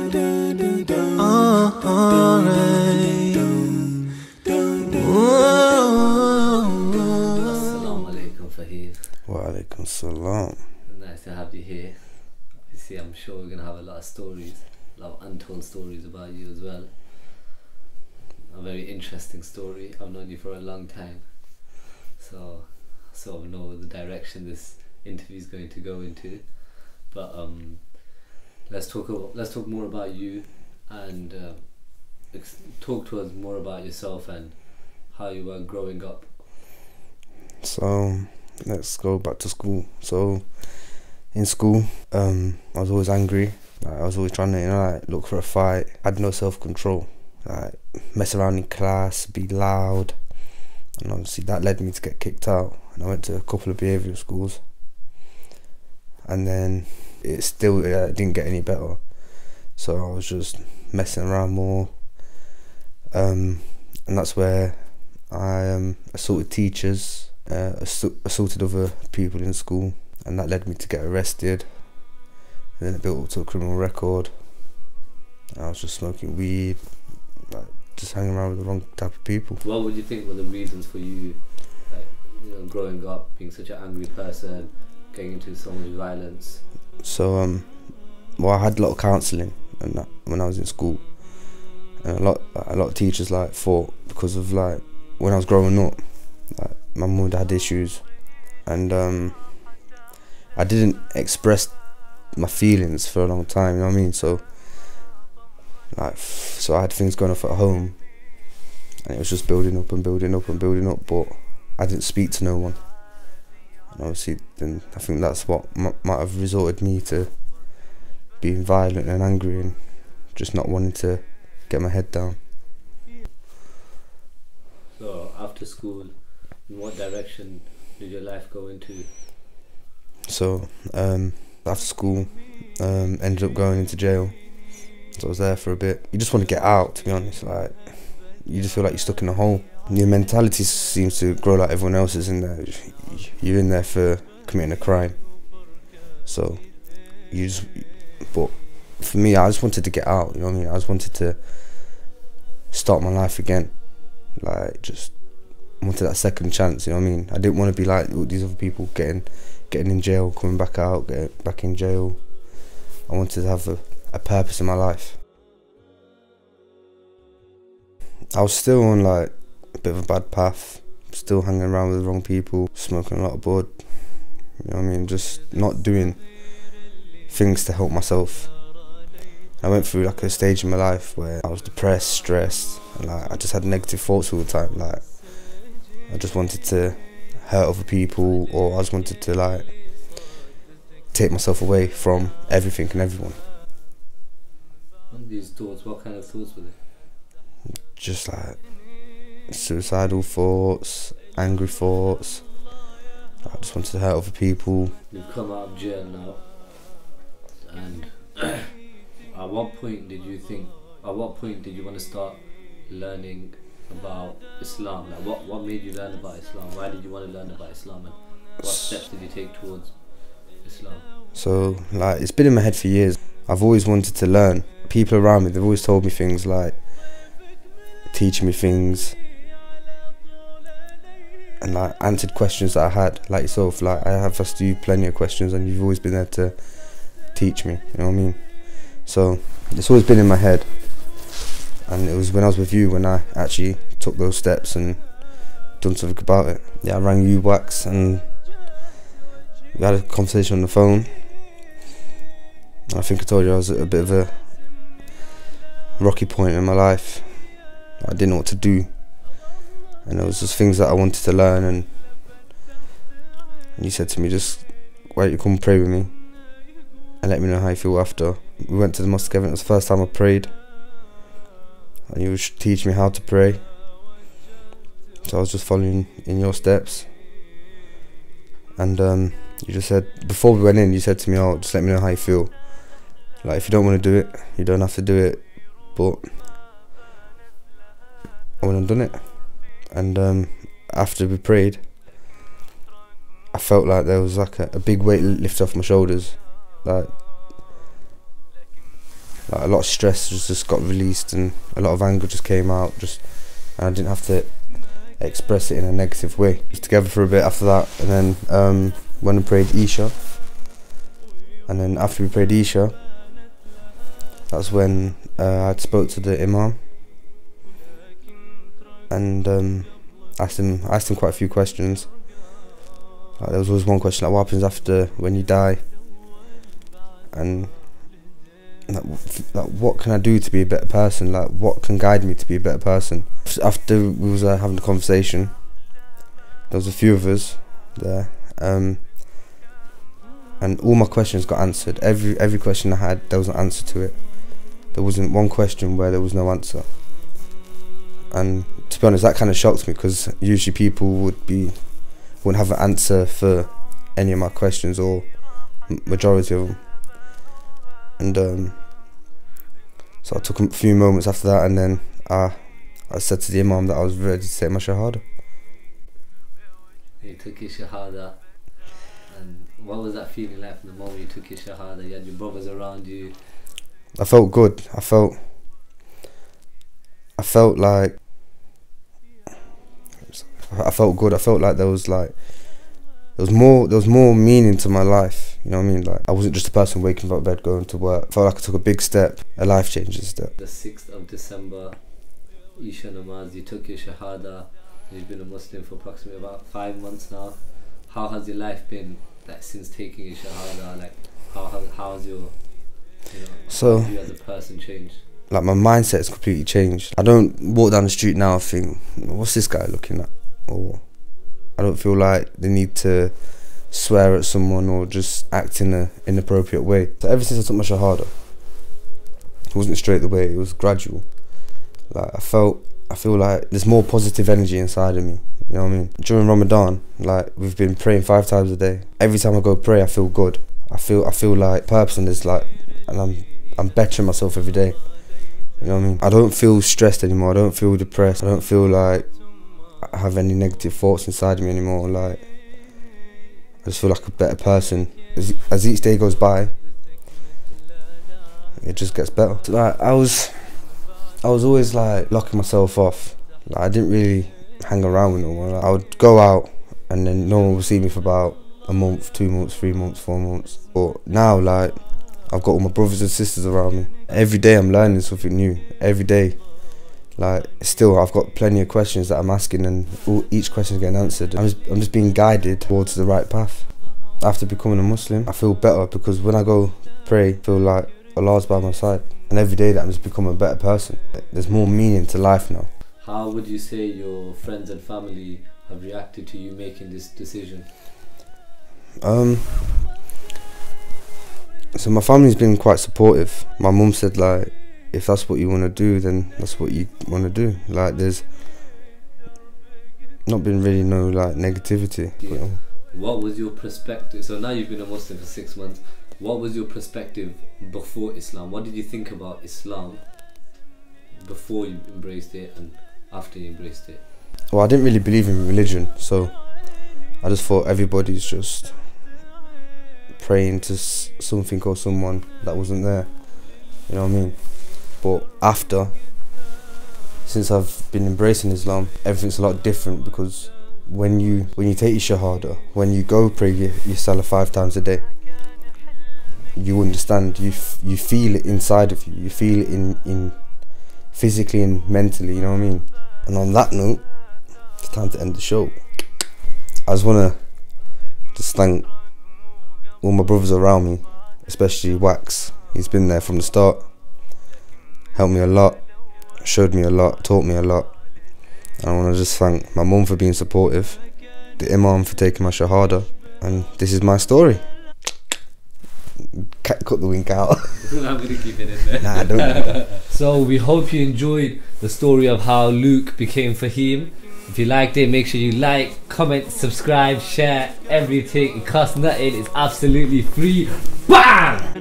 Assalamu alaikum, Faheem. Wa alaikum salam. Nice to have you here. Obviously, I'm sure we're going to have a lot of stories, a lot of untold stories about you as well. A very interesting story. I've known you for a long time, so I sort of know the direction this interview is going to go into. But let's talk more about you, and talk to us more about yourself and how you were growing up. So let's go back to school. So in school, I was always angry. I was always trying to, look for a fight. I had no self-control. Mess around in class, be loud, and obviously that led me to get kicked out. And I went to a couple of behavioural schools, and then it still didn't get any better. So I was just messing around more, and that's where I assaulted teachers, assaulted other people in school, and that led me to get arrested. And then it built up to a criminal record. I was just smoking weed, just hanging around with the wrong type of people. What would you think were the reasons for you, growing up, being such an angry person, getting into so much violence? So, I had a lot of counselling and that when I was in school, and a lot of teachers thought, because of when I was growing up, my mum had issues, and I didn't express my feelings for a long time. You know what I mean? So I had things going off at home, and it was just building up and building up and building up, but I didn't speak to no one. And obviously then I think that's what might have resulted me to being violent and angry and just not wanting to get my head down. So after school, in what direction did your life go into? So after school, ended up going into jail. So I was there for a bit. You just want to get out, to be honest. You just feel like you're stuck in a hole. Your mentality seems to grow like everyone else's in there. You're in there for committing a crime. So but for me, I just wanted to get out. You know what I mean? I just wanted to start my life again. Just wanted that second chance. You know what I mean? I didn't want to be like these other people, getting in jail, coming back out, getting back in jail. I wanted to have a purpose in my life. I was still on a bit of a bad path, still hanging around with the wrong people, smoking a lot of bud, you know what I mean, just not doing things to help myself. I went through a stage in my life where I was depressed, stressed, and I just had negative thoughts all the time. I just wanted to hurt other people, or I just wanted to take myself away from everything and everyone. These thoughts, what kind of thoughts were they? Just suicidal thoughts, angry thoughts. I just wanted to hurt other people. You've come out of jail now, and at what point did you want to start learning about Islam? What made you learn about Islam? Why did you want to learn about Islam, and what steps did you take towards Islam? So it's been in my head for years. I've always wanted to learn. People around me, they've always told me things, teaching me things, and answered questions that I had, like yourself. I have asked you plenty of questions, and you've always been there to teach me, you know what I mean? So it's always been in my head, and it was when I was with you when I actually took those steps and done something about it. Yeah, I rang you, Wax, and we had a conversation on the phone. I think I told you I was at a bit of a rocky point in my life. I didn't know what to do, and there was just things that I wanted to learn, and you said to me, just why don't you come pray with me and let me know how you feel after. We went to the mosque together, and it was the first time I prayed, and you would teach me how to pray. So I was just following in your steps, and you just said, before we went in, you said to me, just let me know how you feel. If you don't want to do it, you don't have to do it, but I went and done it. And after we prayed, I felt like there was a big weight lifted off my shoulders. Like a lot of stress just got released, and a lot of anger just came out. And I didn't have to express it in a negative way. We was together for a bit after that, and then went and prayed Isha. And then after we prayed Isha, that's when I spoke to the Imam, and asked him quite a few questions. There was always one question, like, what happens after when you die, and like, what can I do to be a better person? Like, what can guide me to be a better person? After we was having a conversation, there was a few of us there, and all my questions got answered. Every question I had, there was an answer to it. There wasn't one question where there was no answer. And to be honest, that kind of shocked me, because usually people wouldn't have an answer for any of my questions, or majority of them. And so I took a few moments after that, and then I said to the Imam that I was ready to take my Shahada. You took your Shahada, and what was that feeling like from the moment you took your Shahada? You had your brothers around you. I felt good. I felt like there was more meaning to my life. You know what I mean? Like, I wasn't just a person waking up out of bed, going to work. I felt like I took a big step, a life-changing step. The 6th of December, Isha Namaz, you took your Shahada. You've been a Muslim for approximately about 5 months now. How has your life been, like, since taking your Shahada? Like, how's your, how have you as a person changed? Like, my mindset has completely changed. I don't walk down the street now and think, what's this guy looking at? Or I don't feel like the need to swear at someone or just act in an inappropriate way. So ever since I took my Shahada, it wasn't straight away, it was gradual. Like, I feel like there's more positive energy inside of me, you know what I mean? During Ramadan, like, we've been praying 5 times a day. Every time I go pray, I feel good. I feel like purpose in this, like, and I'm bettering myself every day. You know what I mean? I don't feel stressed anymore, I don't feel depressed, I don't feel like I have any negative thoughts inside me anymore. Like, I just feel like a better person. As each day goes by, it just gets better. So, like, I was always like locking myself off. Like, I didn't really hang around with no one. Like, I would go out and then no one would see me for about a month, 2 months, 3 months, 4 months. But now, like, I've got all my brothers and sisters around me. Every day I'm learning something new. Every day. Like, still, I've got plenty of questions that I'm asking, and each question is getting answered. I'm just being guided towards the right path. After becoming a Muslim, I feel better, because when I go pray, I feel like Allah's by my side. And every day that I'm just becoming a better person. There's more meaning to life now. How would you say your friends and family have reacted to you making this decision? So my family's been quite supportive. My mum said, like, if that's what you want to do, then that's what you want to do. Like, there's not been really no, like, negativity. Yeah. What was your perspective? So now you've been a Muslim for 6 months. What was your perspective before Islam? What did you think about Islam before you embraced it and after you embraced it? Well, I didn't really believe in religion, so I just thought everybody's just praying to something or someone that wasn't there. You know what I mean? But since I've been embracing Islam, everything's a lot different, because when you take your Shahada, when you go pray your Salah 5 times a day, you understand, you feel it inside of you, you feel it in physically and mentally, you know what I mean? And on that note, it's time to end the show. I just want to just thank all my brothers around me, especially Wax. He's been there from the start, helped me a lot, showed me a lot, taught me a lot. And I want to just thank my mum for being supportive, the Imam for taking my Shahada, and this is my story. Cut the wink out. I'm going to keep it in there. Nah, don't do that. So we hope you enjoyed the story of how Luke became Faheem. If you liked it, make sure you like, comment, subscribe, share, everything. It costs nothing, it's absolutely free. BAM!